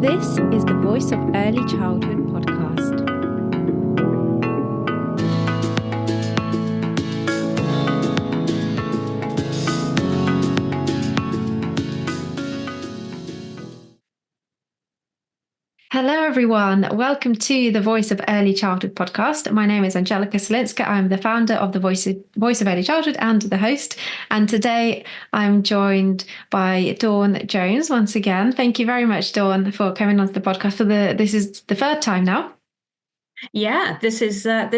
This is the Voice of Early Childhood podcast. Hello, everyone. Welcome to the Voice of Early Childhood podcast. My name is Angelica Solinska. I'm the founder of the Voice of Early Childhood and the host. And today I'm joined by Dawn Jones once again. Thank you very much, Dawn, for coming onto the podcast. This is the third time now. Yeah, this is the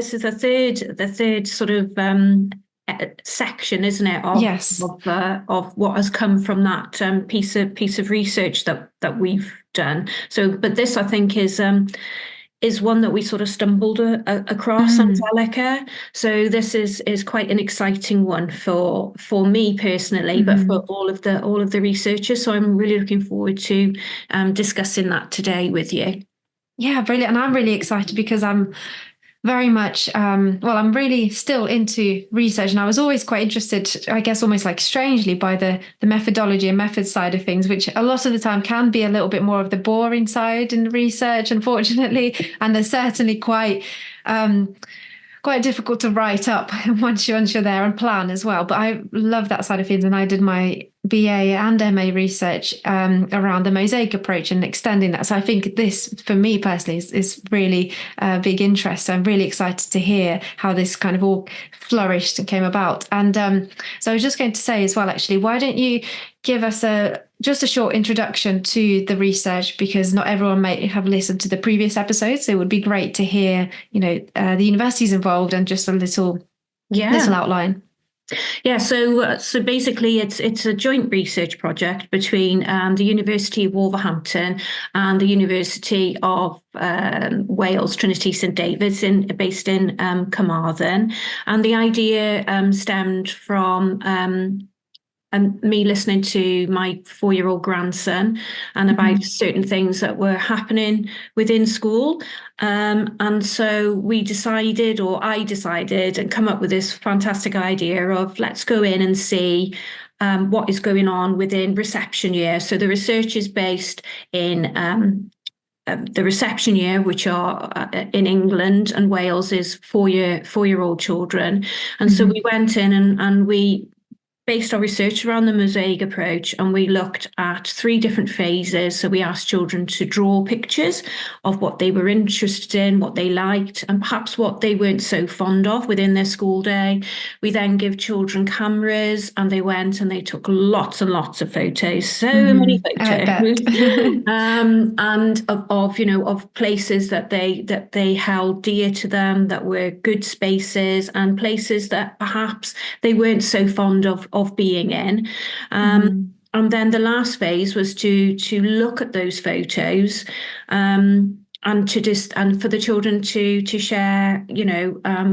third sort of section, isn't it? Yes. Of what has come from that piece of research that we've done. So, but this I think is one that we sort of stumbled across, Angelica. So this is quite an exciting one for me personally, but for all of the researchers. So I'm really looking forward to discussing that today with you. Yeah, brilliant. And I'm really excited because I'm very much, I'm really still into research. And I was always quite interested, I guess, almost like strangely by the methodology and method side of things, which a lot of the time can be a little bit more of the boring side in research, unfortunately. And they're certainly quite difficult to write up once you're there and plan as well. But I love that side of things. And I did my BA and MA research around the mosaic approach and extending that. So I think this, for me personally, is really a big interest. So I'm really excited to hear how this kind of all flourished and came about. And so I was just going to say as well, actually, why don't you give us just a short introduction to the research, because not everyone may have listened to the previous episodes. So it would be great to hear, the universities involved and just a little outline. Yeah, so basically it's a joint research project between the University of Wolverhampton and the University of Wales, Trinity St David's, based in Carmarthen. And the idea stemmed from and me listening to my 4-year-old grandson and about certain things that were happening within school. And so I decided and come up with this fantastic idea of let's go in and see what is going on within reception year. So the research is based in the reception year, which are in England, and Wales is 4-year-old children. And so we went in and we based our research around the mosaic approach, and we looked at 3 different phases. So we asked children to draw pictures of what they were interested in, what they liked, and perhaps what they weren't so fond of within their school day. We then give children cameras, and they went and they took lots and lots of photos, so many photos, and of places that they held dear to them, that were good spaces, and places that perhaps they weren't so fond of being in. And then the last phase was to look at those photos and for the children to share,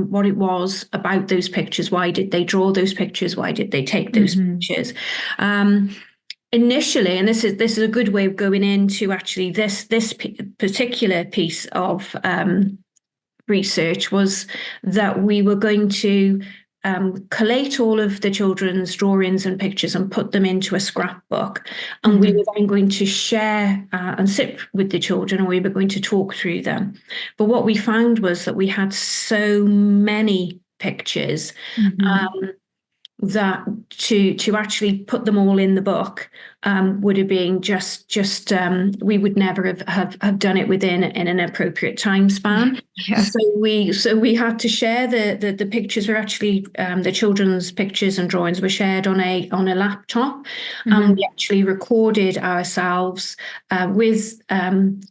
what it was about those pictures. Why did they draw those pictures? Why did they take those pictures? Initially, and this is a good way of going into actually this particular piece of research, was that we were going to collate all of the children's drawings and pictures and put them into a scrapbook. And we were then going to share and sit with the children, and we were going to talk through them. But what we found was that we had so many pictures that to actually put them all in the book would have been just we would never have done it within an appropriate time span. Yeah. So we had to share the pictures were actually the children's pictures and drawings were shared on a laptop, and we actually recorded ourselves with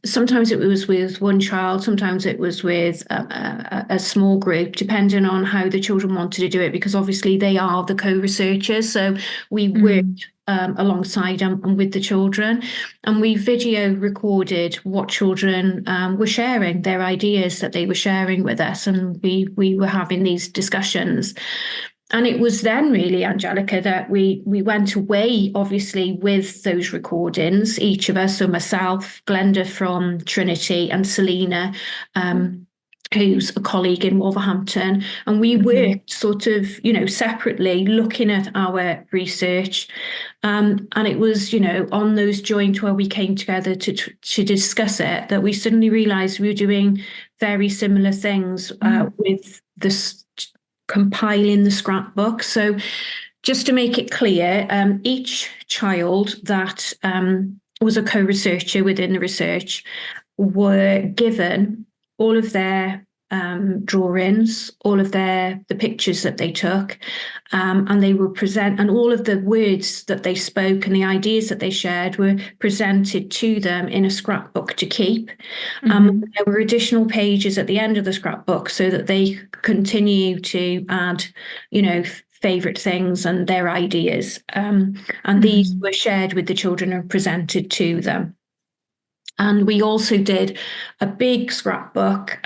sometimes it was with one child, sometimes it was with a small group, depending on how the children wanted to do it, because obviously they are the co-researchers. So we worked alongside and with the children, and we video recorded what children were sharing, their ideas that they were sharing with us, and we were having these discussions. And it was then really, Angelica, that we went away, obviously, with those recordings, each of us, so myself, Glenda from Trinity, and Selena who's a colleague in Wolverhampton, and we worked sort of, separately looking at our research. And it was, on those joint where we came together to discuss it, that we suddenly realised we were doing very similar things with this compiling the scrapbook. So just to make it clear, each child that was a co-researcher within the research were given all of their drawings, all of the pictures that they took, and they were and all of the words that they spoke and the ideas that they shared were presented to them in a scrapbook to keep. There were additional pages at the end of the scrapbook so that they could continue to add, favourite things and their ideas. And these were shared with the children and presented to them. And we also did a big scrapbook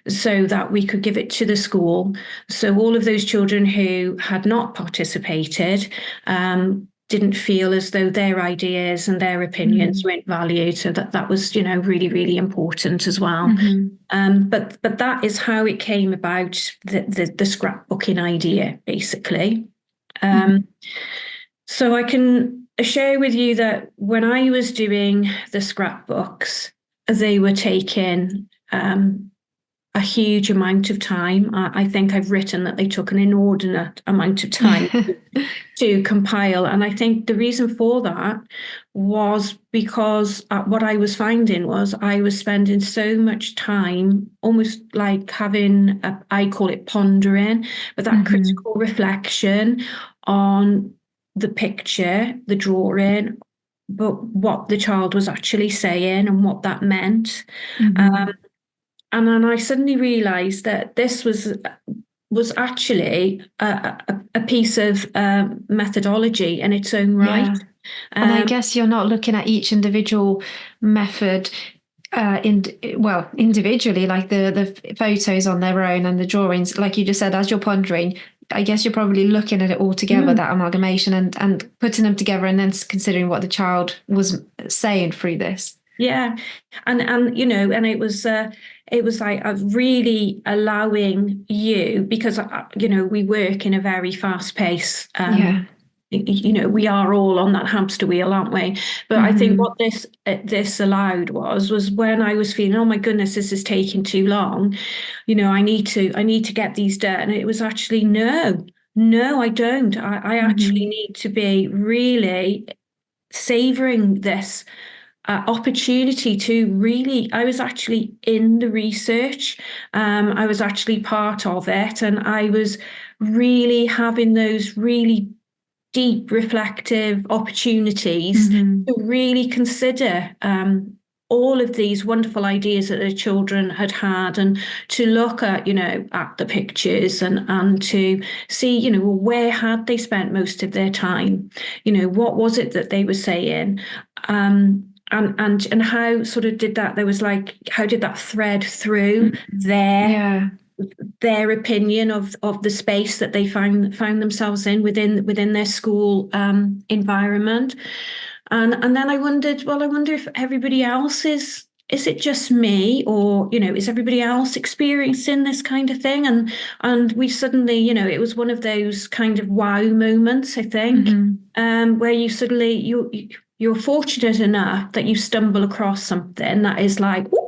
so that we could give it to the school. So all of those children who had not participated didn't feel as though their ideas and their opinions weren't valued. So that was, really, really important as well. But that is how it came about, the scrapbooking idea, basically. So I can share with you that when I was doing the scrapbooks, they were taking a huge amount of time. I think I've written that they took an inordinate amount of time to compile. And I think the reason for that was because what I was finding was I was spending so much time almost like having, I call it pondering, but that critical reflection on the picture, the drawing, but what the child was actually saying and what that meant. And then I suddenly realised that this was actually a piece of methodology in its own right. Yeah. And I guess you're not looking at each individual method individually, like the photos on their own and the drawings, like you just said, as you're pondering. I guess you're probably looking at it all together, that amalgamation, and putting them together, and then considering what the child was saying through this. Yeah, and it was like really allowing you, because we work in a very fast pace. We are all on that hamster wheel, aren't we? But I think what this allowed was when I was feeling, oh my goodness, this is taking too long. I need to get these done. It was actually no, I don't. I actually need to be really savouring this opportunity to really. I was actually in the research. I was actually part of it, and I was really having those really deep reflective opportunities to really consider all of these wonderful ideas that the children had, and to look at at the pictures and to see where had they spent most of their time, what was it that they were saying, and how sort of did that, there was like, how did that thread through their opinion of the space that they found themselves in within their school environment. And then I wondered, well, I wonder if everybody else is it just me, or is everybody else experiencing this kind of thing? And we suddenly, it was one of those kind of wow moments, I think, where you suddenly you're fortunate enough that you stumble across something that is like, oh,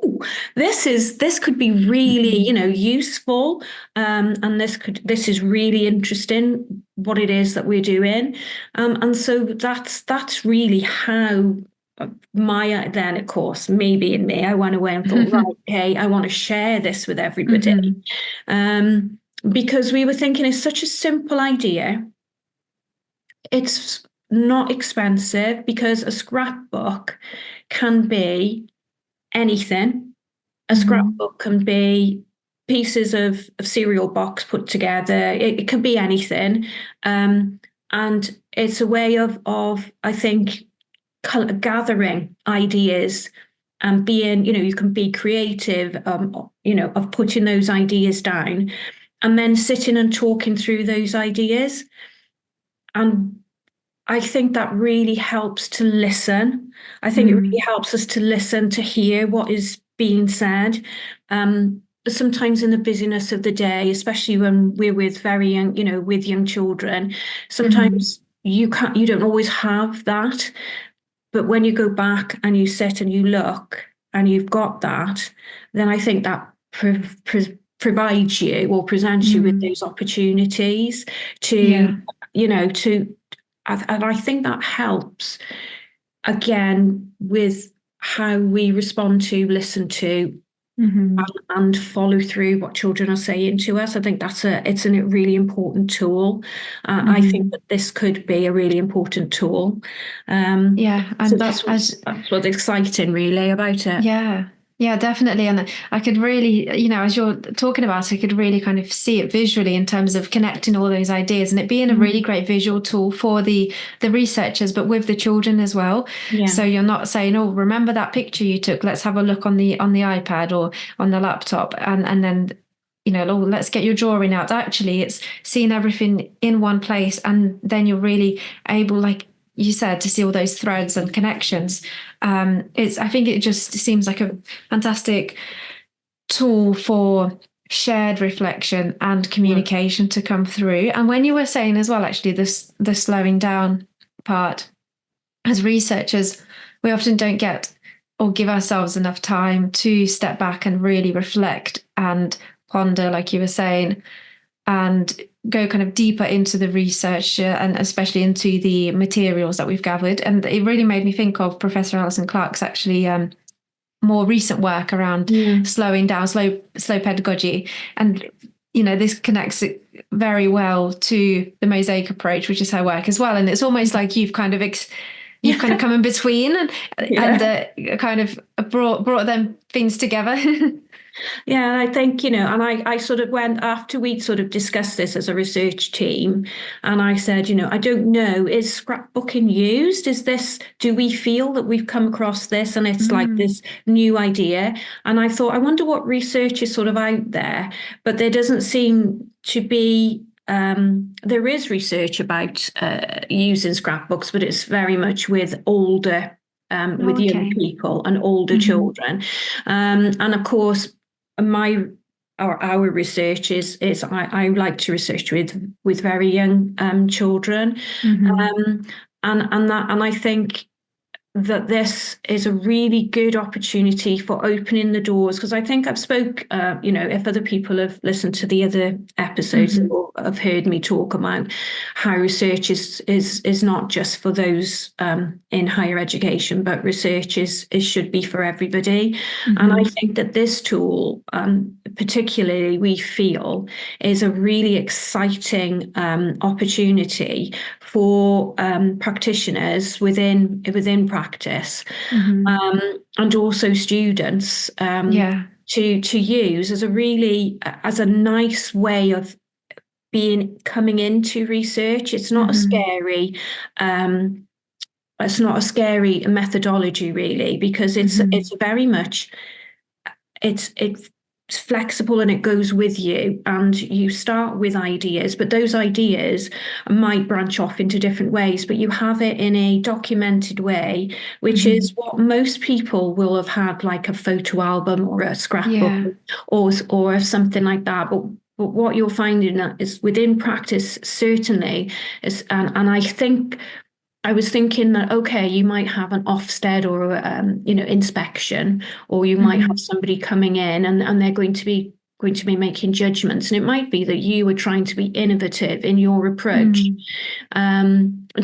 this could be really, useful, and this is really interesting, what it is that we're doing, and so that's really how then, of course, me being me, I went away and thought, right, okay, I want to share this with everybody, because we were thinking it's such a simple idea. It's not expensive, because a scrapbook can be anything. A scrapbook can be pieces of cereal box put together. It can be anything, and it's a way of I think gathering ideas and being, you can be creative, of putting those ideas down and then sitting and talking through those ideas. And I think that really helps to listen. I think it really helps us to listen, to hear what is being said. sometimes in the busyness of the day, especially when we're with very young, with young children, sometimes you don't always have that. But when you go back and you sit and you look and you've got that, then I think that provides you or presents you with those opportunities to, and I think that helps again with how we respond to, listen to, and follow through what children are saying to us. I think it's a really important tool. I think that this could be a really important tool. And so that's what's exciting really about it. Yeah, definitely. And I could really, as you're talking about it, I could really kind of see it visually in terms of connecting all those ideas and it being a really great visual tool for the researchers, but with the children as well. Yeah. So you're not saying, oh, remember that picture you took? Let's have a look on the iPad or on the laptop. And then, oh, let's get your drawing out. Actually, it's seeing everything in one place. And then you're really able, like you said, to see all those threads and connections. I think it just seems like a fantastic tool for shared reflection and communication to come through. And when you were saying as well, actually, the slowing down part, as researchers, we often don't get or give ourselves enough time to step back and really reflect and ponder, like you were saying, and go kind of deeper into the research and especially into the materials that we've gathered. And it really made me think of Professor Alison Clark's actually more recent work around slowing down, slow pedagogy. And, this connects it very well to the mosaic approach, which is her work as well. And it's almost like you've kind of come in between and kind of brought them things together. Yeah, I think, and I sort of went after we'd sort of discussed this as a research team, and I said, I don't know, is scrapbooking used? Do we feel that we've come across this and it's like this new idea? And I thought, I wonder what research is sort of out there, but there doesn't seem to be. There is research about using scrapbooks, but it's very much with older, with young people and older children. And of course, our research is I like to research with very young children, and I think that this is a really good opportunity for opening the doors, because I think I've spoke, if other people have listened to the other episodes or have heard me talk about how research is not just for those in higher education, but research should be for everybody. And I think that this tool, particularly, we feel is a really exciting opportunity for practitioners within practice, and also students to use as a nice way of coming into research. It's not a scary methodology really, because it's very much it's flexible and it goes with you, and you start with ideas, but those ideas might branch off into different ways, but you have it in a documented way, which is what most people will have had, like a photo album or a scrapbook or something like that. But what you're finding is within practice, certainly, and I think I was thinking that, okay, you might have an Ofsted or inspection, or you might have somebody coming in and they're going to be making judgments, and it might be that you are trying to be innovative in your approach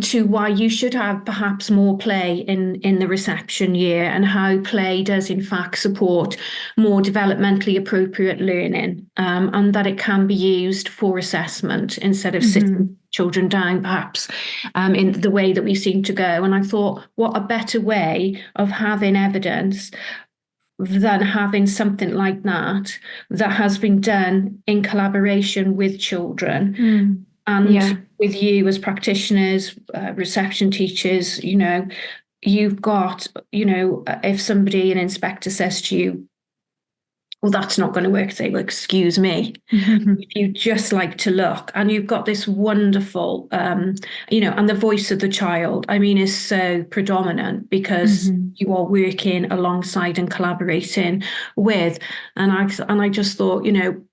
to why you should have perhaps more play in the reception year, and how play does in fact support more developmentally appropriate learning, and that it can be used for assessment instead of sitting children down, perhaps, in the way that we seem to go. And I thought, what a better way of having evidence than having something like that has been done in collaboration with children and with you as practitioners, reception teachers. You've got, if an inspector says to you, well, that's not going to work. Say, well, excuse me. If you just like to look, and you've got this wonderful, and the voice of the child, I mean, is so predominant because you are working alongside and collaborating with. And I just thought,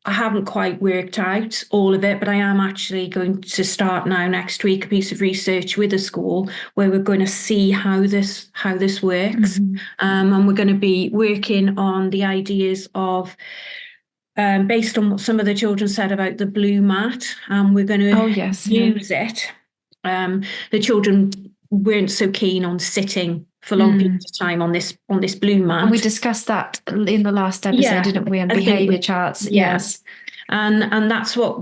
I haven't quite worked out all of it, but I am actually going to start now next week a piece of research with a school where we're going to see how this works, and we're going to be working on the ideas of. Based on what some of the children said about the blue mat, we're going to use it. The children weren't so keen on sitting for long periods of time on this blue mat. And we discussed that in the last episode, didn't we? On behaviour charts. Yes. And that's what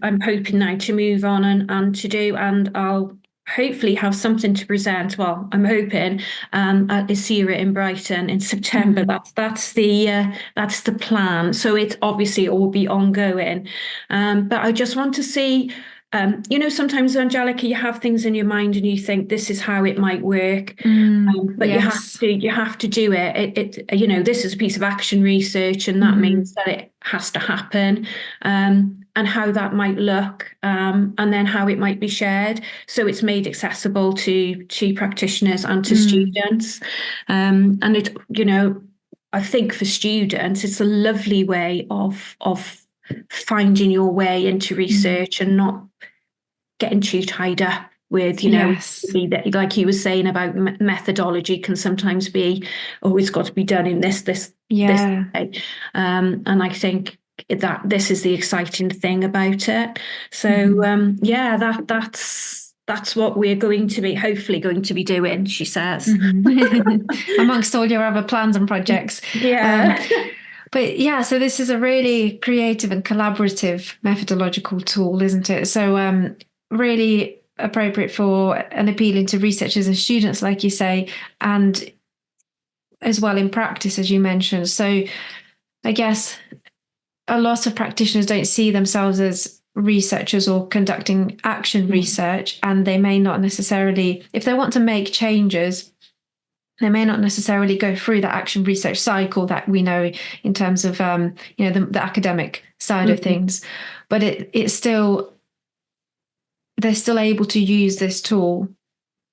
I'm hoping now to move on and to do. And I'll hopefully have something to present. Well, I'm hoping at ISERA in Brighton in September. That's the plan. So it will be ongoing. But I just want to see. Sometimes, Angelica, you have things in your mind and you think this is how it might work, but you have to do it. This is a piece of action research, and that means that it has to happen, and how that might look, and then how it might be shared, so it's made accessible to practitioners and to students, and it. I think for students, it's a lovely way of finding your way into research and not getting too tied up with, like you were saying about methodology can sometimes be, it's got to be done in this way. And I think that this is the exciting thing about it. So, that's what we're hopefully going to be doing, she says. Amongst all your other plans and projects. But so this is a really creative and collaborative methodological tool, isn't it? So really appropriate for and appealing to researchers and students, like you say, and as well in practice, as you mentioned. So I guess a lot of practitioners don't see themselves as researchers or conducting action research, and they may not necessarily, if they want to make changes, they may not necessarily go through that action research cycle that we know in terms of, the academic side of things. But it's still, they're still able to use this tool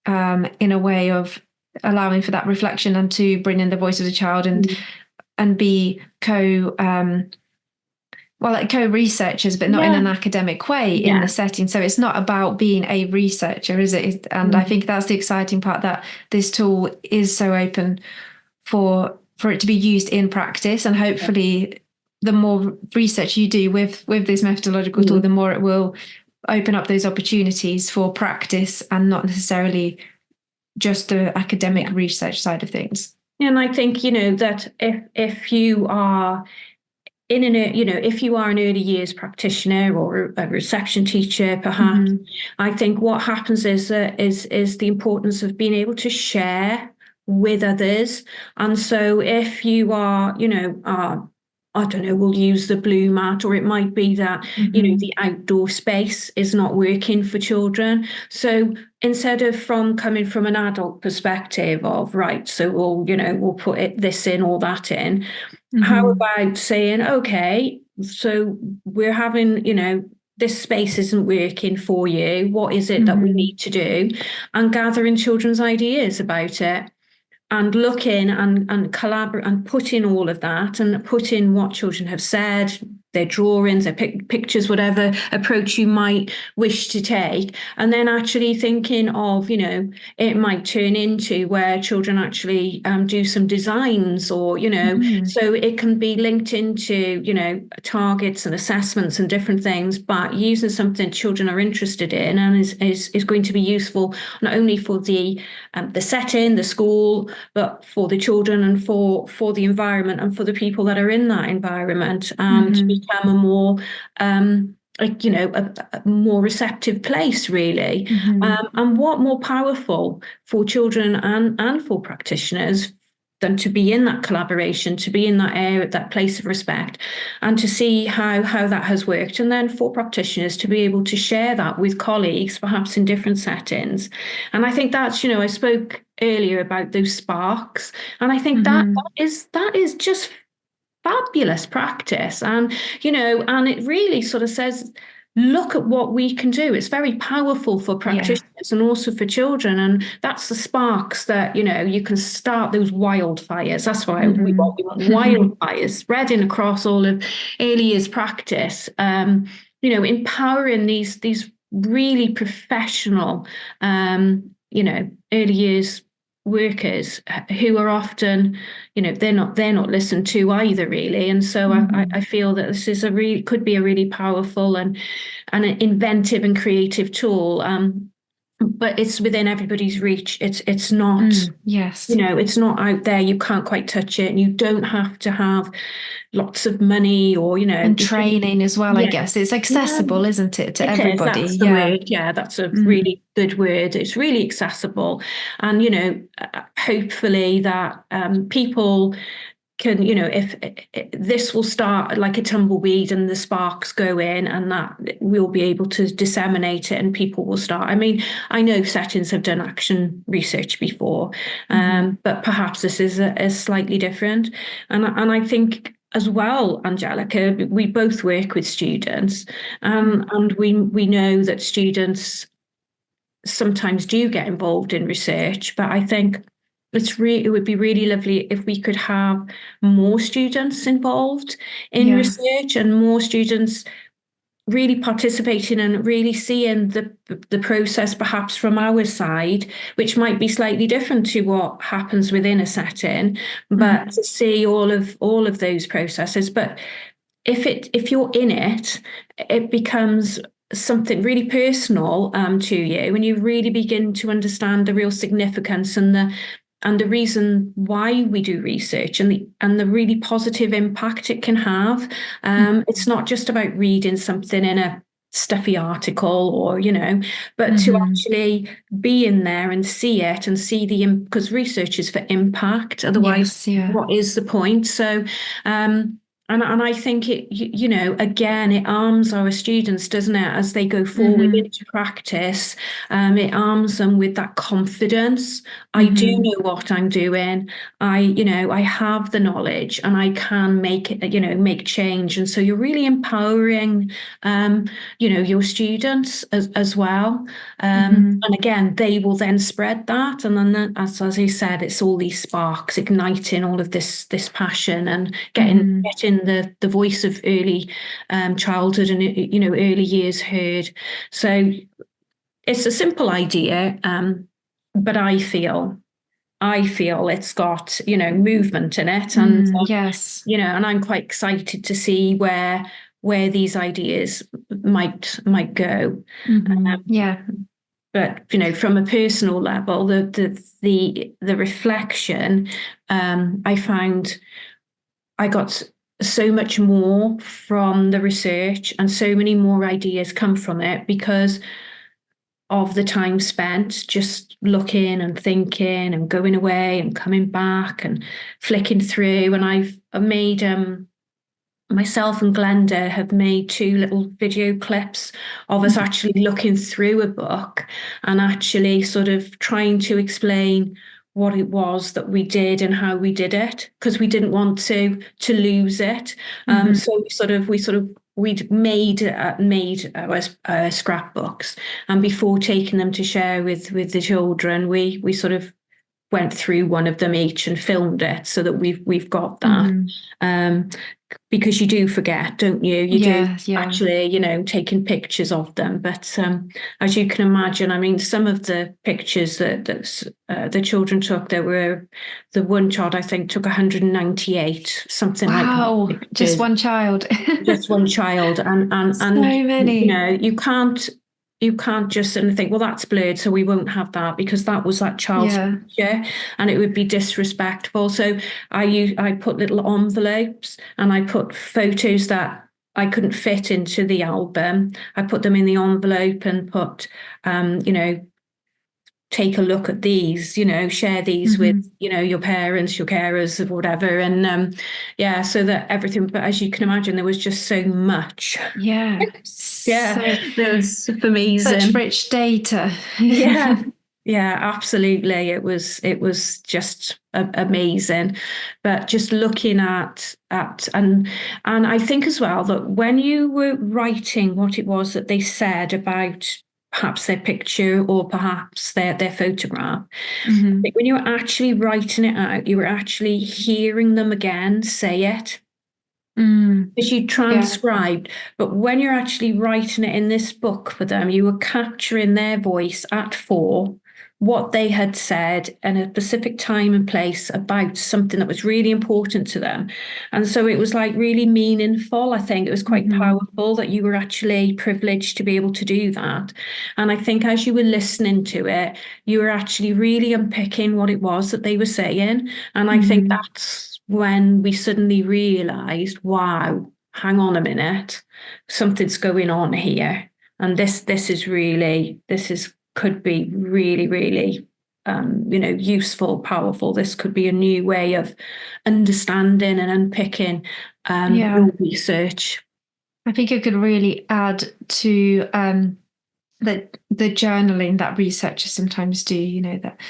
in a way of allowing for that reflection and to bring in the voice of the child and be co-researchers, but not in an academic way in the setting. So it's not about being a researcher, is it? And I think that's the exciting part, that this tool is so open for it to be used in practice. And hopefully the more research you do with this methodological tool, the more it will open up those opportunities for practice and not necessarily just the academic research side of things. And I think, that if you are if you are an early years practitioner or a reception teacher, perhaps, I think what happens is the importance of being able to share with others. And so if you are, I don't know, we'll use the blue mat, or it might be that, the outdoor space is not working for children. So instead of coming from an adult perspective of, right, so we'll put this in or that in, how about saying, okay, so we're having, this space isn't working for you. What is it that we need to do? And gathering children's ideas about it. And looking and collaborate and put in all of that and put in what children have said, their drawings, their pictures, whatever approach you might wish to take. And then actually thinking of, it might turn into where children actually do some designs or, so it can be linked into, targets and assessments and different things, but using something children are interested in and is going to be useful not only for the setting, the school, but for the children and for the environment and for the people that are in that environment, to become a more a more receptive place, really. And what more powerful for children and for practitioners than to be in that collaboration, to be in that area, that place of respect, and to see how that has worked. And then for practitioners to be able to share that with colleagues, perhaps in different settings. And I think that's, I spoke earlier about those sparks. And I think that is just fabulous practice. And, and it really sort of says, look at what we can do. It's very powerful for practitioners and also for children. And that's the sparks that, you can start those wildfires. That's why we want wildfires spreading across all of early years practice, empowering these really professional, early years workers who are often, they're not listened to either, really. And so I feel that this is could be a really powerful and an inventive and creative tool. But it's within everybody's reach. It's not, it's not out there. You can't quite touch it, and you don't have to have lots of money or, and training as well. I guess it's accessible, isn't it, to everybody? That's the word. Yeah, that's a really good word. It's really accessible, and hopefully that people can, if this will start like a tumbleweed and the sparks go in, and that we'll be able to disseminate it and people will start. I mean, I know settings have done action research before, but perhaps this is slightly different. And I think as well, Angelica, we both work with students, and we know that students sometimes do get involved in research, but I think it would be really lovely if we could have more students involved in research and more students really participating and really seeing the process perhaps from our side, which might be slightly different to what happens within a setting, but to see all of those processes. But if you're in it, it becomes something really personal to you, and you really begin to understand the real significance and the reason why we do research and the really positive impact it can have. It's not just about reading something in a stuffy article or, but to actually be in there and see it and see because research is for impact. Otherwise, what is the point? So, and I think it, again, it arms our students, doesn't it, as they go forward into practice. It arms them with that confidence. I do know what I'm doing. I have the knowledge, and I can make change. And so you're really empowering, your students as well. And again, they will then spread that. And then, as I said, it's all these sparks igniting all of this passion and getting the voice of early childhood and early years heard. So it's a simple idea, but I feel it's got movement in it, and and I'm quite excited to see where these ideas might go. But from a personal level, the reflection, I found I got so much more from the research, and so many more ideas come from it because of the time spent just looking and thinking and going away and coming back and flicking through. And I've made myself and Glenda have made 2 little video clips of us actually looking through a book and actually sort of trying to explain what it was that we did and how we did it, because we didn't want to lose it. So we'd made scrapbooks, and before taking them to share with the children, we sort of went through one of them each and filmed it so that we've got that. Because you do forget, don't you? You do actually, taking pictures of them. But as you can imagine, I mean, some of the pictures that the children took, there were the one child I think took 198, something like that. Wow, just one child. Just one child, and so many. You can't just sit and think, well, that's blurred, so we won't have that because that was that child's picture, and it would be disrespectful. So I put little envelopes and I put photos that I couldn't fit into the album. I put them in the envelope and put, take a look at these, share these with, your parents, your carers, or whatever. And so that everything, but as you can imagine, there was just so much. Yeah. There was amazing. Such rich data. Yeah, absolutely. It was just amazing. But just looking at and I think as well that when you were writing what it was that they said about perhaps their picture or perhaps their photograph, I Hmm. think when you were actually writing it out, you were actually hearing them again say it. Mm. Because you Yeah. transcribed, but when you're actually writing it in this book for them, you were capturing their voice at four, what they had said in a specific time and place about something that was really important to them. And so it was like really meaningful. I think it was quite Hmm. powerful that you were actually privileged to be able to do that. And I think as you were listening to it, you were actually really unpicking what it was that they were saying. And I think Hmm. that's when we suddenly realized, wow, hang on a minute, something's going on here. And this is really, this is could be really, really useful, powerful. This could be a new way of understanding and unpicking Yeah. your research. I think it could really add to the journaling that researchers sometimes do, that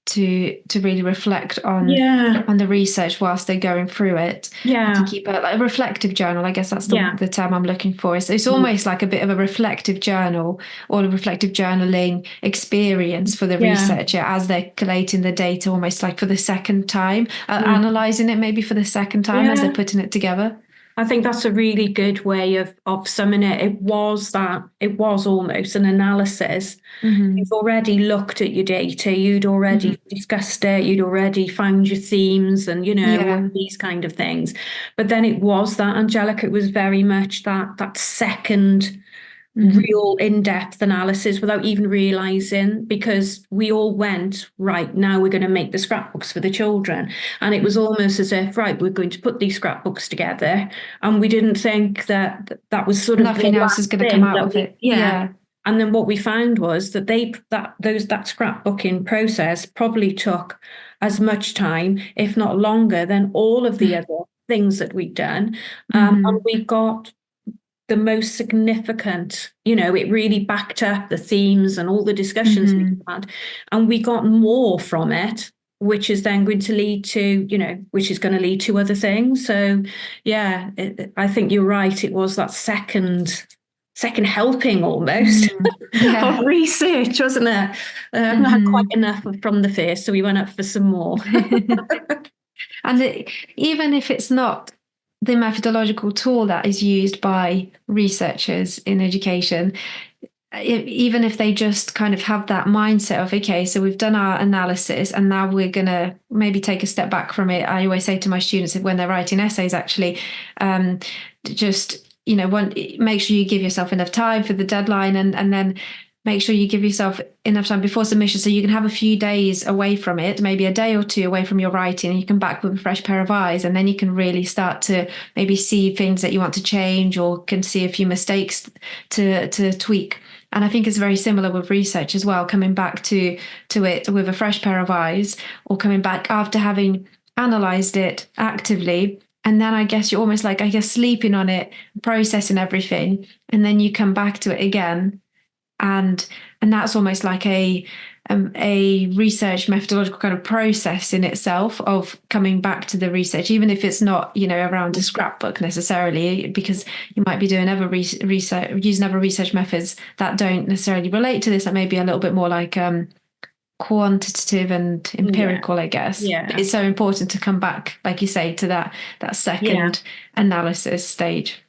to really reflect Yeah, on the research whilst they're going through it, and to yeah, keep a reflective journal. I guess that's yeah, the term I'm looking for. It's almost like a bit of a reflective journal or a reflective journaling experience for the yeah. researcher as they're collating the data, almost like for the second time, Mm. analyzing it maybe for the second time as they're Yeah. putting it together. I think that's a really good way of summing it. It was almost an analysis. You've Hmm. already looked at your data, you'd already Hmm. discussed it, you'd already found your themes and all Yeah. of these kind of things. But then it was that, Angelica, it was very much that second Hmm. real in-depth analysis without even realizing, because we all went, right, now we're going to make the scrapbooks for the children. And it was almost as if, right, we're going to put these scrapbooks together. And we didn't think that that was sort of the Nothing else is last going to come thing out that of we, it. yeah. Yeah. And then what we found was that that scrapbooking process probably took as much time, if not longer, than all of the other things that we'd done. And Hmm. we got the most significant, it really backed up the themes and all the discussions we Hmm. had. And we got more from it, which is then going to lead to, which is going to lead to other things. So, yeah, I think you're right. It was that second helping almost Mm. of Yeah. research, wasn't it? I haven't had quite Hmm. enough from the first, so we went up for some more. And even if it's not the methodological tool that is used by researchers in education, even if they just kind of have that mindset of, okay, so we've done our analysis and now we're going to maybe take a step back from it. I always say to my students when they're writing essays, actually, just, make sure you give yourself enough time for the deadline, and then make sure you give yourself enough time before submission so you can have a few days away from it, maybe a day or two away from your writing, and you come back with a fresh pair of eyes, and then you can really start to maybe see things that you want to change or can see a few mistakes to tweak. And I think it's very similar with research as well, coming back to it with a fresh pair of eyes, or coming back after having analyzed it actively. And then I guess you're almost like, I guess, sleeping on it, processing everything, and then you come back to it again, and that's almost like a research methodological kind of process in itself of coming back to the research, even if it's not around a scrapbook necessarily, because you might be doing other research, using other research methods that don't necessarily relate to this, that may be a little bit more like quantitative and Yeah, empirical, I guess. But yeah, it's so important to come back, like you say, to that yeah. second analysis stage.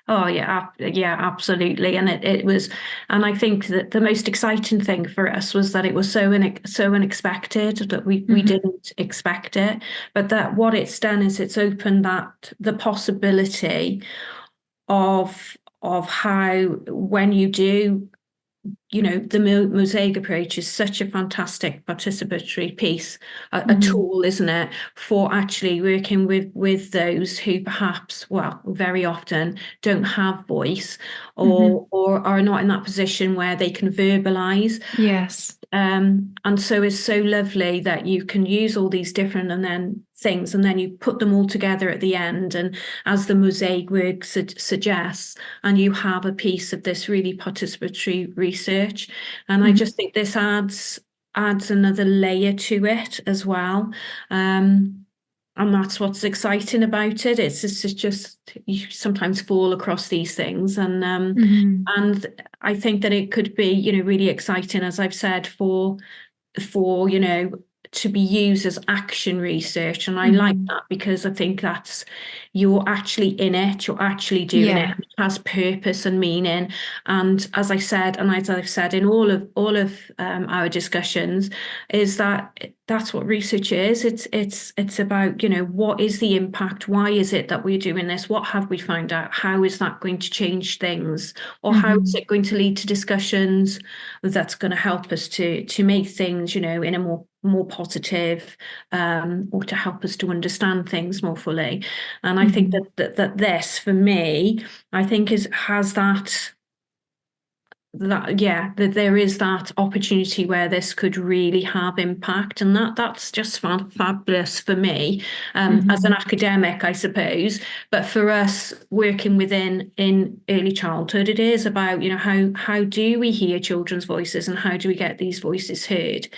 Oh yeah, yeah, absolutely. And it was, and I think that the most exciting thing for us was that it was so unexpected that we Hmm. didn't expect it, but that what it's done is it's opened that the possibility of how when you do the mosaic approach is such a fantastic participatory piece, a Hmm. tool, isn't it, for actually working with those who perhaps, well, very often don't have voice Hmm. or are not in that position where they can verbalize. Yes. And so it's so lovely that you can use all these different and then things, and then you put them all together at the end. And as the mosaic work suggests, and you have a piece of this really participatory research. And I Mhm. just think this adds adds another layer to it as well. And that's what's exciting about it. It's just you sometimes fall across these things, and I think that it could be, really exciting, as I've said, for to be used as action research. And I like that, because I think that's, you're actually in it, you're actually doing it. It has purpose and meaning. And as I've said in all of our discussions, is that's what research is. It's about, what is the impact? Why is it that we're doing this? What have we found out? How is that going to change things? Or how is it going to lead to discussions that's going to help us to make things, in a more positive, or to help us to understand things more fully. And I think that this, for me, I think has that there is that opportunity where this could really have impact, and that's just fabulous for me, as an academic, I suppose. But for us working in early childhood, it is about, how do we hear children's voices, and how do we get these voices heard?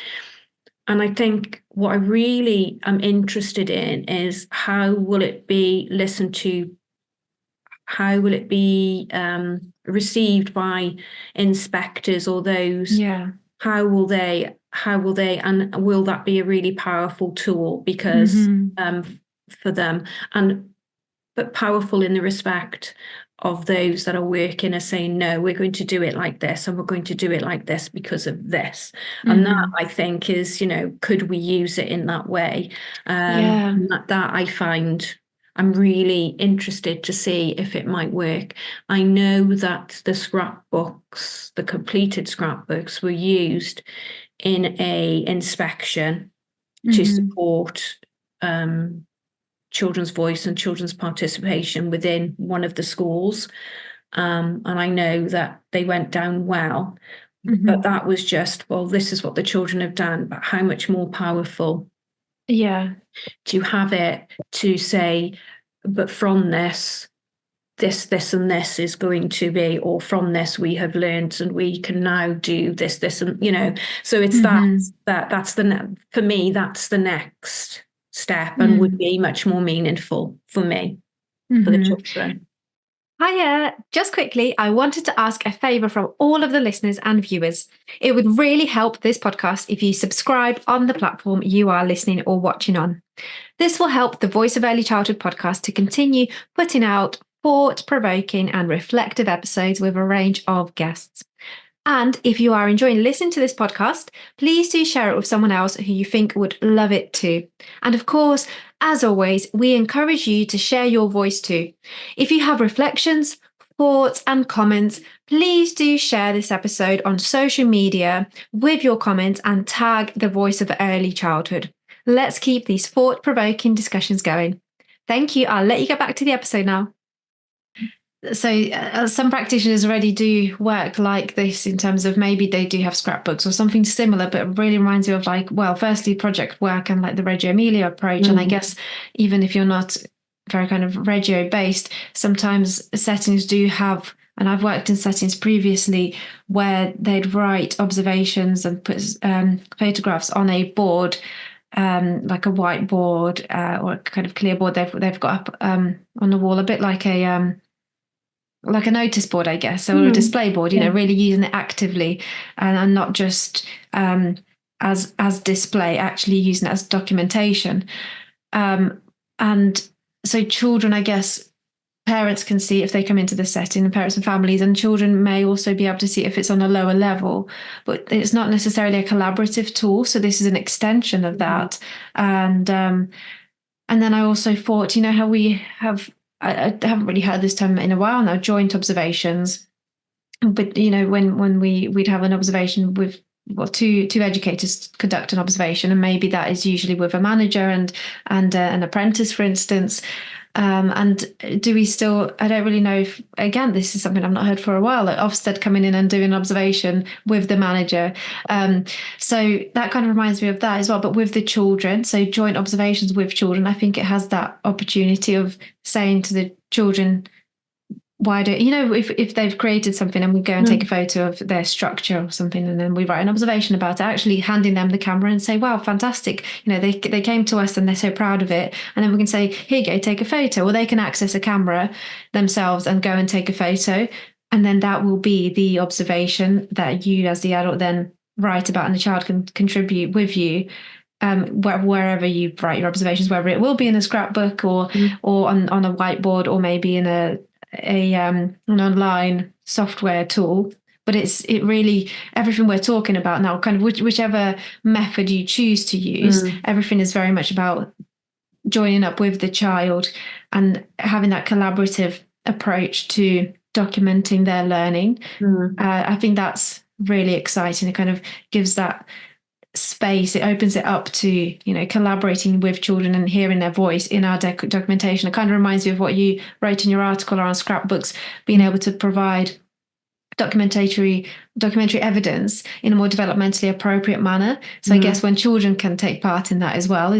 And I think what I really am interested in is, how will it be listened to? How will it be received by inspectors or those? How will they, and will that be a really powerful tool? Because for them, but powerful in the respect of those that are working are saying, no, we're going to do it like this, and we're going to do it like this because of this. And that, I think, is, could we use it in that way? That I find, I'm really interested to see if it might work. I know that the scrapbooks, the completed scrapbooks, were used in a inspection to support children's voice and children's participation within one of the schools. And I know that they went down well, but that was just, well, this is what the children have done, but how much more powerful to have it to say, but from this and this is going to be, or from this we have learned, and we can now do this and, so it's that's for me, that's the next step, and would be much more meaningful for me, for the children. Hiya, just quickly, I wanted to ask a favour from all of the listeners and viewers. It would really help this podcast if you subscribe on the platform you are listening or watching on. This will help the Voice of Early Childhood podcast to continue putting out thought-provoking and reflective episodes with a range of guests. And if you are enjoying listening to this podcast, please do share it with someone else who you think would love it too. And of course, as always, we encourage you to share your voice too. If you have reflections, thoughts, and comments, please do share this episode on social media with your comments and tag the Voice of Early Childhood. Let's keep these thought-provoking discussions going. Thank you. I'll let you get back to the episode now. So some practitioners already do work like this, in terms of maybe they do have scrapbooks or something similar, but it really reminds you of, like, well, firstly, project work and like the Reggio Emilia approach. And I guess even if you're not very kind of Reggio based, sometimes settings do have, and I've worked in settings previously where they'd write observations and put photographs on a board, like a whiteboard or a kind of clear board they've got up on the wall, a bit like a notice board, I guess, or a display board, really using it actively, and not just as display, actually using it as documentation. And so children, I guess, parents can see if they come into the setting, and parents and families, and children may also be able to see if it's on a lower level, but it's not necessarily a collaborative tool. So this is an extension of that. And then I also thought, how we have, I haven't really heard this term in a while now, joint observations. But, when we'd have an observation with, well, two educators conduct an observation, and maybe that is usually with a manager and an apprentice, for instance. And do we still, I don't really know if, again, this is something I've not heard for a while, like Ofsted coming in and doing an observation with the manager. So that kind of reminds me of that as well, but with the children. So joint observations with children, I think it has that opportunity of saying to the children, why don't you know if they've created something and we go and take a photo of their structure or something and then we write an observation about it, actually handing them the camera and say, wow, fantastic, you know, they came to us and they're so proud of it, and then we can say, here you go, take a photo, or they can access a camera themselves and go and take a photo, and then that will be the observation that you as the adult then write about, and the child can contribute with you, wherever you write your observations, whether it will be in a scrapbook or on a whiteboard, or maybe in an online software tool. But it really, everything we're talking about now, kind of whichever method you choose to use, everything is very much about joining up with the child and having that collaborative approach to documenting their learning. I think that's really exciting. It kind of gives that space. It opens it up to, you know, collaborating with children and hearing their voice in our documentation. It kind of reminds me of what you wrote in your article around Scrapbooks, being able to provide documentary evidence in a more developmentally appropriate manner. So I guess when children can take part in that as well,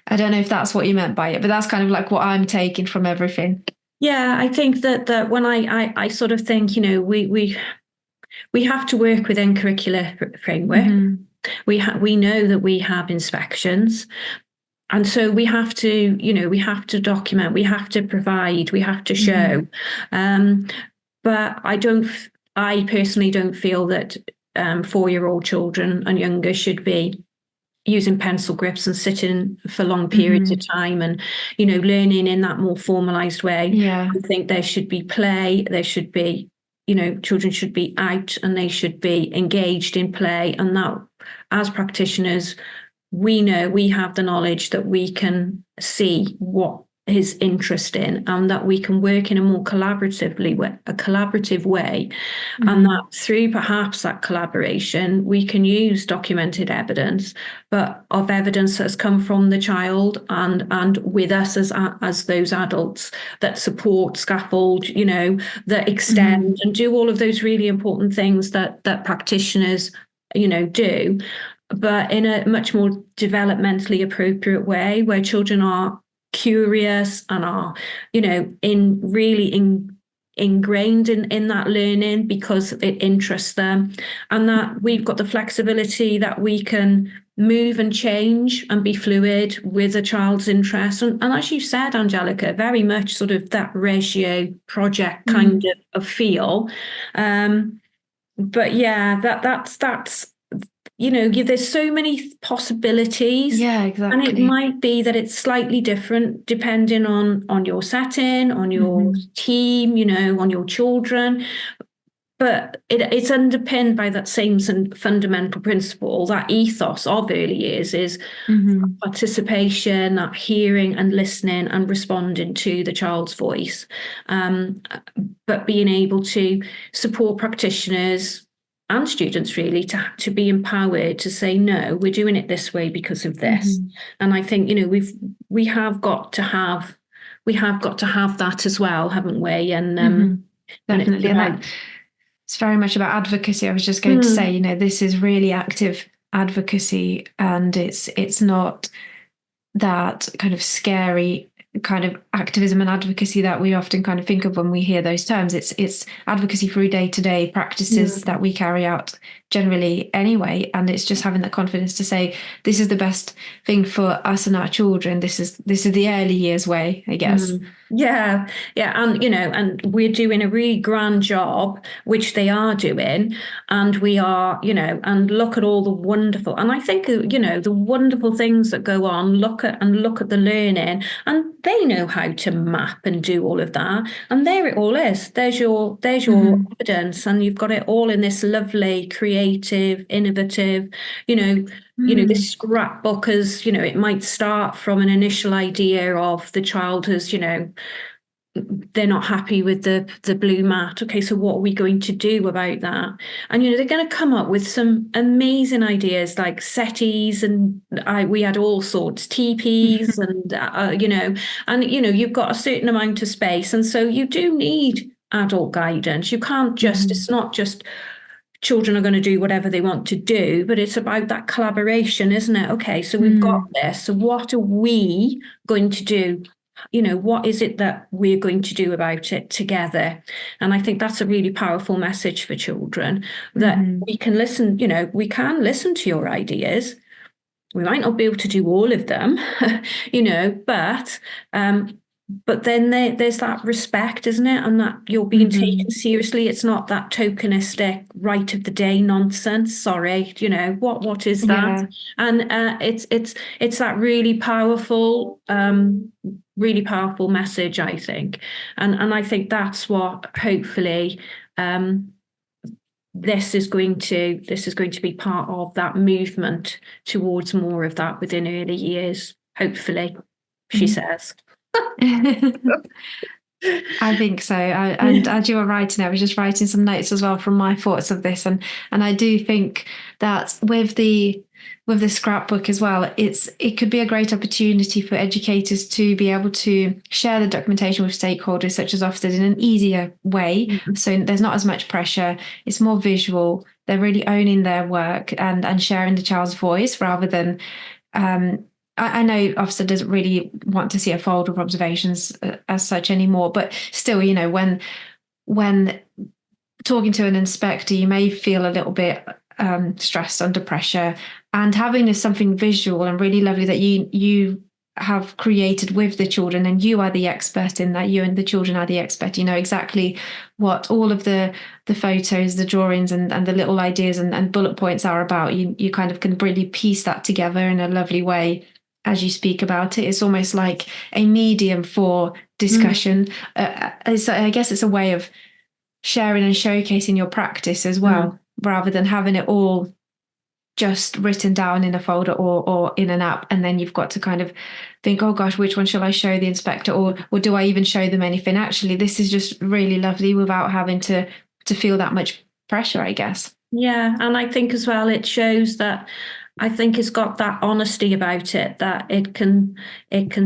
I don't know if that's what you meant by it, but that's kind of like what I'm taking from everything. Yeah, I think that when I sort of think, you know, we have to work within curricular framework. We know that we have inspections, and so we have to, you know, we have to document, we have to provide, we have to show. But I personally don't feel that 4-year-old children and younger should be using pencil grips and sitting for long periods of time and, you know, learning in that more formalized way. I think there should be play, there should be, you know, children should be out and they should be engaged in play. And that, as practitioners, we know, we have the knowledge that we can see what his interest in, and that we can work in a more collaborative way, and that through perhaps that collaboration we can use documented evidence, but of evidence that's come from the child and with us as those adults that support, scaffold, you know, that extend and do all of those really important things that practitioners, you know, do, but in a much more developmentally appropriate way, where children are curious and are, you know, ingrained in that learning because it interests them, and that we've got the flexibility that we can move and change and be fluid with a child's interest. And as you said, Angelica, very much sort of that ratio project kind of feel. But yeah, that's you know, there's so many possibilities. Yeah, exactly. And it might be that it's slightly different depending on your setting, on your team, you know, on your children. But it's underpinned by that same fundamental principle, that ethos of early years is participation, that hearing and listening and responding to the child's voice. But being able to support practitioners and students really to be empowered to say, no, we're doing it this way because of this. And I think, you know, we have got to have that as well, haven't we? And definitely, and it's very much about advocacy. I was just going to say, you know, this is really active advocacy, and it's not that kind of scary kind of activism and advocacy that we often kind of think of when we hear those terms. It's advocacy through day-to-day practices that we carry out generally anyway, and it's just having that confidence to say, this is the best thing for us and our children. This is the early years way, I guess. Yeah, and you know, and we're doing a really grand job, which they are doing, and we are, you know, and look at all the wonderful, and I think, you know, the wonderful things that go on. Look at the learning, and they know how to map and do all of that, and there it all is. There's your evidence, and you've got it all in this lovely, creative, innovative, you know. You know, this scrapbook, as you know, it might start from an initial idea of the child as, you know, they're not happy with the blue mat. Okay, so what are we going to do about that? And, you know, they're going to come up with some amazing ideas like settees, and we had all sorts, teepees, and, you know, you've got a certain amount of space. And so you do need adult guidance. You can't just, it's not just children are going to do whatever they want to do, but it's about that collaboration, isn't it? Okay, so we've got this. So what are we going to do? what is it that we're going to do about it together? And I think that's a really powerful message for children, that we can listen, we can listen to your ideas. We might not be able to do all of them, but then there's that respect, isn't it? And that you're being taken seriously. It's not that tokenistic right of the day nonsense. Sorry, what is that? Yeah. And it's that really powerful message, I think. And I think that's what hopefully this is going to be part of that movement towards more of that within early years, hopefully, she says. I think so. And as you were writing, I was just writing some notes as well from my thoughts of this. And I do think that with the scrapbook as well, it could be a great opportunity for educators to be able to share the documentation with stakeholders such as Ofsted in an easier way. So there's not as much pressure. It's more visual. They're really owning their work and sharing the child's voice rather than I know Ofsted doesn't really want to see a folder of observations as such anymore, but still, when talking to an inspector, you may feel a little bit stressed, under pressure, and having something visual and really lovely that you have created with the children, and you are the expert in that. You and the children are the expert. You know exactly what all of the photos, the drawings, and the little ideas and bullet points are about. You kind of can really piece that together in a lovely way as you speak about it. It's almost like a medium for discussion. I guess it's a way of sharing and showcasing your practice as well, rather than having it all just written down in a folder or in an app, and then you've got to kind of think, oh gosh, which one shall I show the inspector, or do I even show them anything? Actually, this is just really lovely without having to feel that much pressure, I guess. Yeah, and I think as well it shows that I think it's got that honesty about it, that it can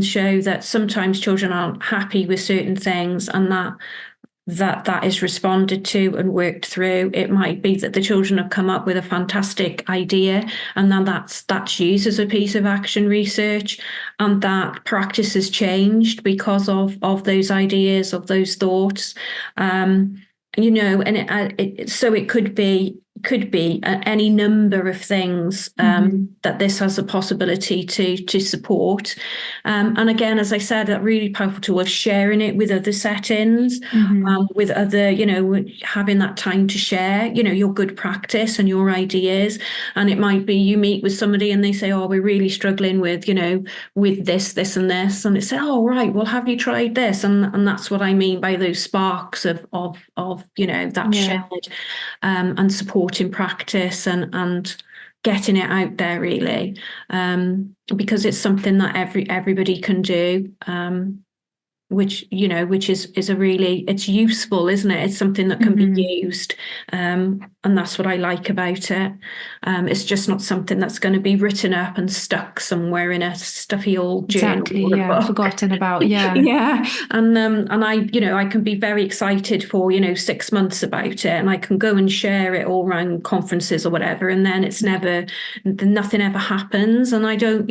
show that sometimes children aren't happy with certain things, and that is responded to and worked through. It might be that the children have come up with a fantastic idea, and then that's used as a piece of action research, and that practice has changed because of those ideas, of those thoughts. And so it could be any number of things that this has a possibility to support. And again, as I said, that really powerful tool of sharing it with other settings, with other, having that time to share, your good practice and your ideas. And it might be you meet with somebody and they say, oh, we're really struggling with, with this and this. And it's, oh, right, well, have you tried this? And that's what I mean by those sparks of that shared and support in practice and getting it out there, really, because it's something that everybody can do, which is a really, it's useful, isn't it? It's something that can be used, and that's what I like about it. It's just not something that's going to be written up and stuck somewhere in a stuffy old journal. Exactly, yeah, forgotten about, yeah. Yeah, and I can be very excited for 6 months about it, and I can go and share it all around conferences or whatever, and then nothing ever happens, and I don't,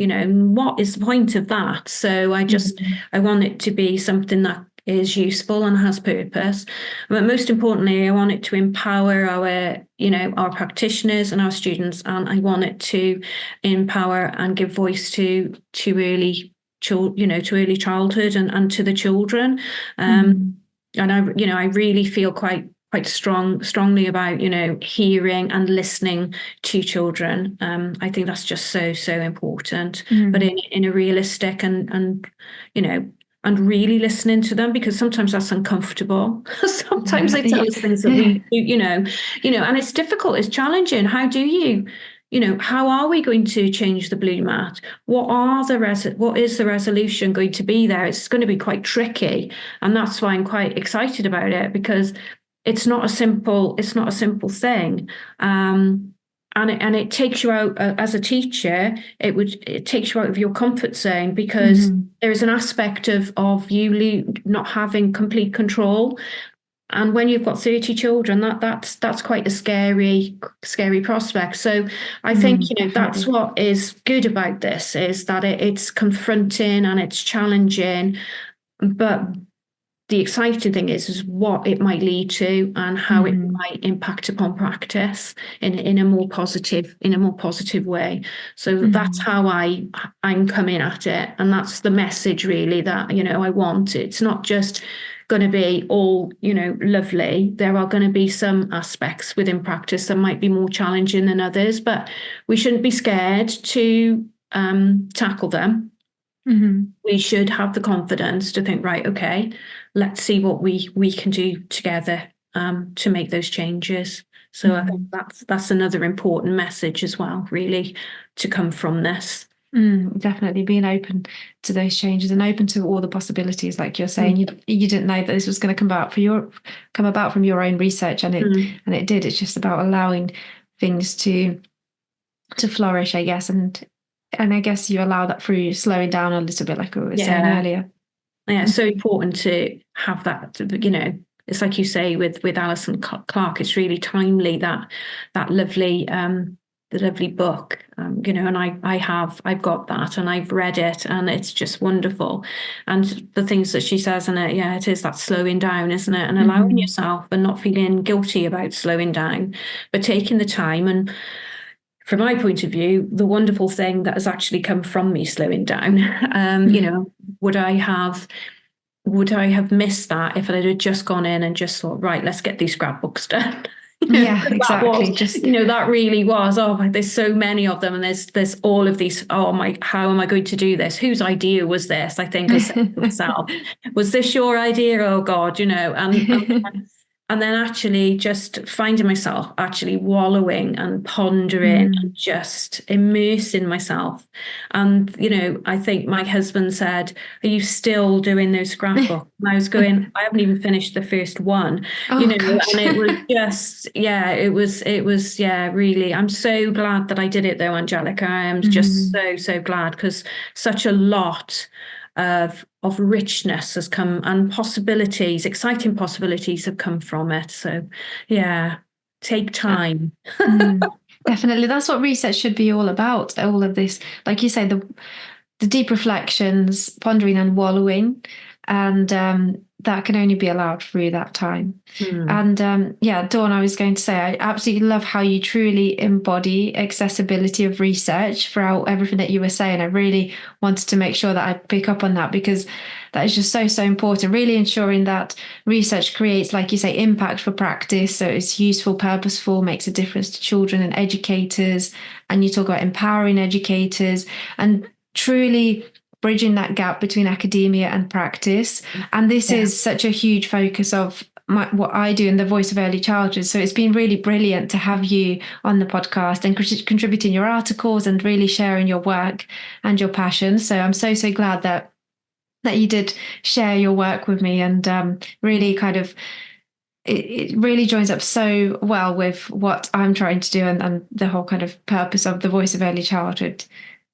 what is the point of that? So I want it to be something that is useful and has purpose, but most importantly, I want it to empower our practitioners and our students, and I want it to empower and give voice to early childhood and to the children, and I really feel quite strongly about hearing and listening to children. I think that's just so important, but in a realistic and really listening to them, because sometimes that's uncomfortable. Sometimes they tell us things that we and it's difficult, it's challenging. How do you how are we going to change the blue mat? What is the resolution going to be there? It's going to be quite tricky, and that's why I'm quite excited about it, because it's not a simple thing. And it takes you out as a teacher. It takes you out of your comfort zone, because there is an aspect of you not having complete control. And when you've got 30 children, that's quite a scary prospect. So I think that's what is good about this, is that it's confronting and it's challenging, but the exciting thing is what it might lead to and how it might impact upon practice in a more positive way. So that's how I'm coming at it, and that's the message really that I want. It's not just going to be all lovely. There are going to be some aspects within practice that might be more challenging than others, but we shouldn't be scared to tackle them. We should have the confidence to think, right, okay, let's see what we can do together to make those changes. So I think that's another important message as well, really, to come from this. Definitely being open to those changes and open to all the possibilities, like you're saying. You didn't know that this was going to come about from your own research, and it did. It's just about allowing things to flourish, I guess, and I guess you allow that through slowing down a little bit, like we were saying earlier. Yeah, it's so important to have that. It's like you say with Alison Clark. It's really timely that lovely the lovely book, and I've got that and I've read it, and it's just wonderful. And the things that she says in it, it is that slowing down, isn't it? And allowing yourself and not feeling guilty about slowing down, but taking the time. And from my point of view, the wonderful thing that has actually come from me slowing down, would I have missed that if I had just gone in and just thought, right, let's get these scrapbooks done? Exactly. That really was, there's so many of them, and there's all of these, how am I going to do this? Whose idea was this? I think I said to myself, was this your idea? Oh God, and then actually just finding myself actually wallowing and pondering and just immersing myself. And, I think my husband said, are you still doing those scrapbooks? And I was going, I haven't even finished the first one, gosh. And it was just, it was, really, I'm so glad that I did it though, Angelica. I am just so glad, because such a lot of richness has come, and exciting possibilities have come from it. So take time. Definitely, that's what research should be all about. All of this, like you say, the deep reflections, pondering and wallowing, and that can only be allowed through that time. And Dawn, I was going to say, I absolutely love how you truly embody accessibility of research throughout everything that you were saying. I really wanted to make sure that I pick up on that, because that is just so important, really ensuring that research creates, like you say, impact for practice. So it's useful, purposeful, makes a difference to children and educators. And you talk about empowering educators and truly bridging that gap between academia and practice. And this is such a huge focus of what I do in the Voice of Early Childhood. So it's been really brilliant to have you on the podcast and contributing your articles and really sharing your work and your passion. So I'm so glad that you did share your work with me, and really kind of it really joins up so well with what I'm trying to do, and the whole kind of purpose of the Voice of Early Childhood.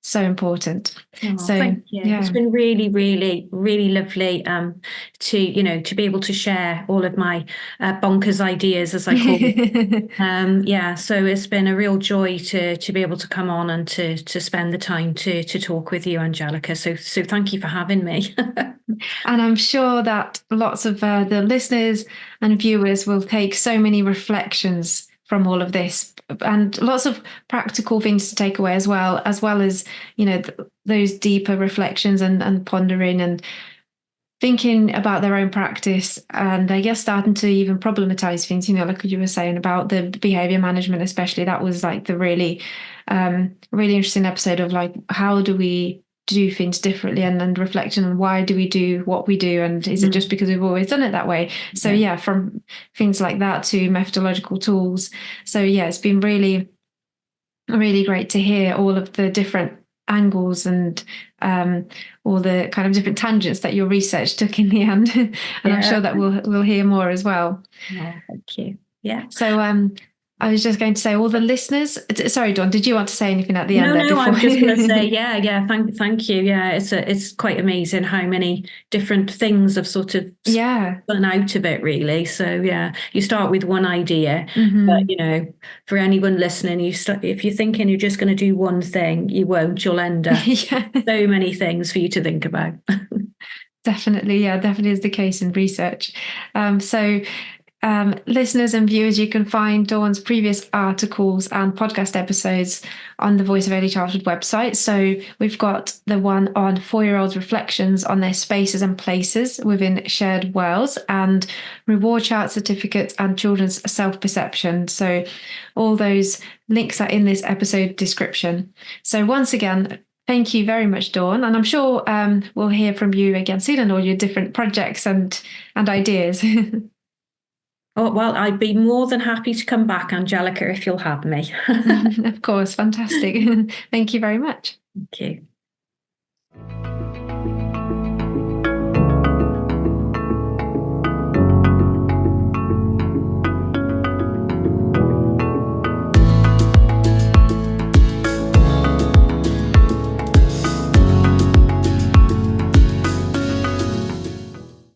So important. Thank you. It's been really, really, really lovely to be able to share all of my bonkers ideas, as I call it. So it's been a real joy to be able to come on and to spend the time to talk with you, Angelica. So thank you for having me. And I'm sure that lots of the listeners and viewers will take so many reflections from all of this, and lots of practical things to take away as well as those deeper reflections and pondering and thinking about their own practice, and I guess starting to even problematize things, like you were saying about the behaviour management, especially. That was like the really really interesting episode of like, how do we do things differently, and reflecting on why do we do what we do, and is it just because we've always done it that way? So from things like that to methodological tools. So it's been really, really great to hear all of the different angles and all the kind of different tangents that your research took in the end. And I'm sure that we'll hear more as well. Thank you. So I was just going to say, all the listeners. Sorry, Dawn, did you want to say anything at the end? No, I'm just going to say, thank you. It's quite amazing how many different things have sort of spun out of it, really. So you start with one idea, but for anyone listening, if you're thinking you're just going to do one thing, you won't. You'll end up so many things for you to think about. Definitely, yeah, definitely is the case in research. Listeners and viewers, you can find Dawn's previous articles and podcast episodes on the Voice of Early Childhood website. So we've got the one on 4-year-olds' reflections on their spaces and places within shared worlds, and reward chart certificates and children's self-perception. So all those links are in this episode description. So once again, thank you very much, Dawn. And I'm sure we'll hear from you again soon on all your different projects and ideas. Oh, well, I'd be more than happy to come back, Angelica, if you'll have me. Of course, fantastic. Thank you very much. Thank you.